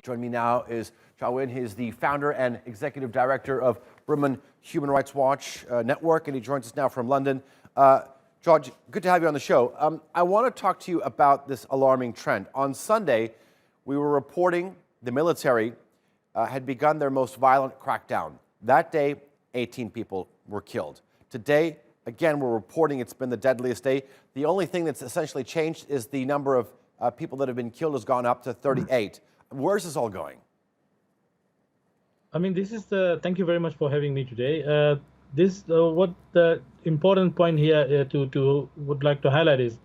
Joining me now is Kyaw Win. He's the founder and executive director of Burma Human Rights Network, and he joins us now from London. George, good to have you on the show. I want to talk to you about this alarming trend. On Sunday, we were reporting the military had begun their most violent crackdown. That day, 18 people were killed. Today, again, we're reporting it's been the deadliest day. The only thing that's essentially changed is the number of people that have been killed has gone up to 38. Where's this all going? I mean, this is the. Thank you very much for having me today. What the important point here would like to highlight is,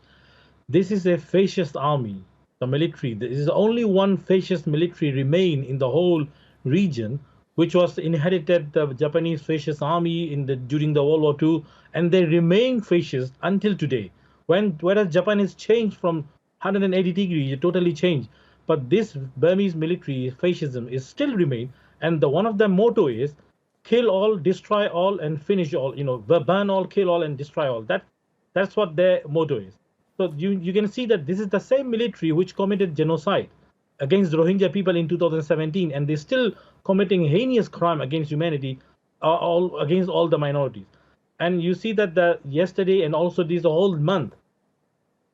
this is a fascist army, the military. There is only one fascist military remain in the whole region, which was inherited the Japanese fascist army during the World War II, and they remain fascist until today. Whereas Japan has changed from 180 degrees, it totally changed. But this Burmese military fascism is still remain, and one of their motto is kill all, destroy all, and finish all. Burn all, kill all, and destroy all. That's what their motto is. So you can see that this is the same military which committed genocide against the Rohingya people in 2017, and they're still committing heinous crime against humanity, against all the minorities. And you see that yesterday and also this whole month,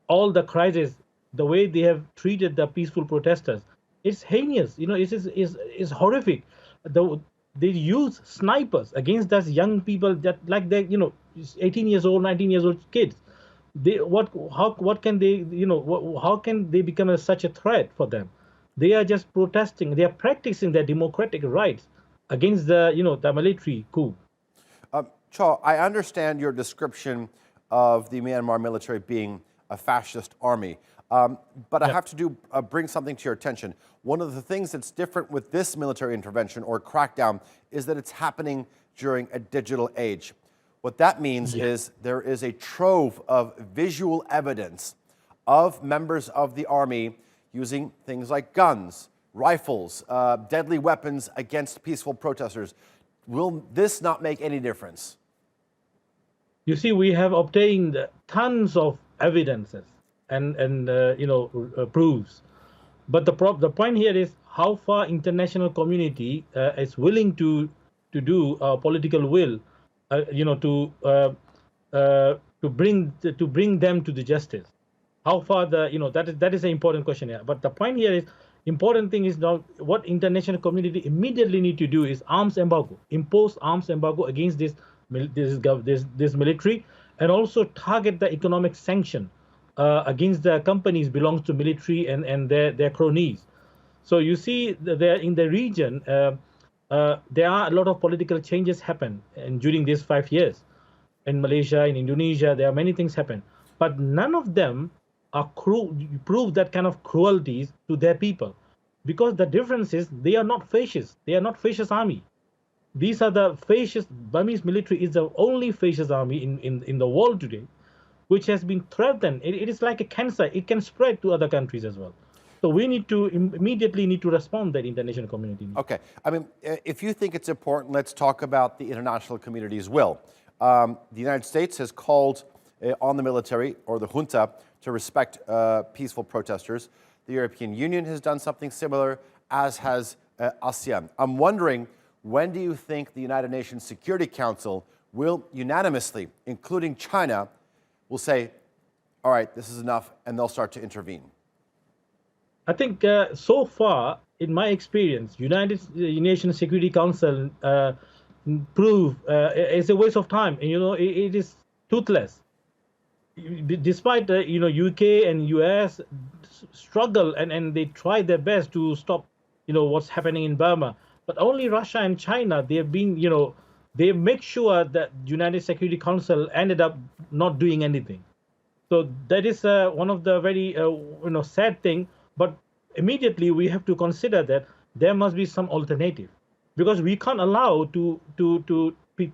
all the crises, the way they have treated the peaceful protesters, it's heinous. It's horrific. They use snipers against those young people that, like, they 18 years old, 19 years old kids. How can they become such a threat for them? They are just protesting. They are practicing their democratic rights against the military coup. Kyaw, I understand your description of the Myanmar military being a fascist army. But I have to bring something to your attention. One of the things that's different with this military intervention or crackdown is that it's happening during a digital age. What that means is there is a trove of visual evidence of members of the army using things like guns, rifles, deadly weapons against peaceful protesters. Will this not make any difference? You see, we have obtained tons of evidences and proofs, but the point here is how far international community is willing to do political will, to bring them to the justice. How far that is an important question here. But the point here is, important thing is now what international community immediately need to do is arms embargo, impose arms embargo against this military, and also target the economic sanction against the companies belongs to military and their cronies. So you see there in the region, there are a lot of political changes happen, and during these 5 years, in Malaysia, in Indonesia, there are many things happen, but none of them are prove that kind of cruelties to their people, because the difference is they are not fascist. They are not fascist army. These are the fascist. Burmese military is the only fascist army in the world today, which has been threatened. It is like a cancer. It can spread to other countries as well. So we need to immediately respond that international community. Okay. I mean, if you think it's important, let's talk about the international community's will. The United States has called on the military or the junta to respect peaceful protesters. The European Union has done something similar, as has ASEAN. I'm wondering, when do you think the United Nations Security Council will unanimously, including China, will say, all right, this is enough, and they'll start to intervene? I think so far, in my experience, United Nations Security Council prove it's a waste of time. It is toothless. Despite UK and US struggle and they try their best to stop what's happening in Burma, but only Russia and China, they have been they make sure that United Security Council ended up not doing anything. So that is one of the very sad thing. But immediately we have to consider that there must be some alternative, because we can't allow to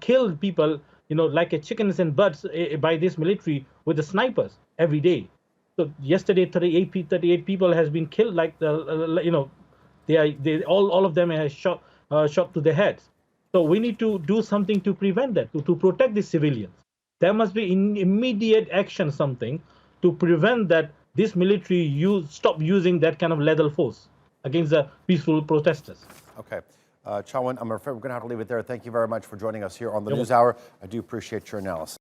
kill people like a chickens and birds by this military with the snipers every day. So yesterday 38 people has been killed, like all of them are shot to the heads. So we need to do something to prevent that, to protect the civilians. There must be immediate action, something to prevent that this military stop using that kind of lethal force. against the peaceful protesters. Okay. Kyaw Win, I'm afraid we're going to have to leave it there. Thank you very much for joining us here on the You're NewsHour. I do appreciate your analysis.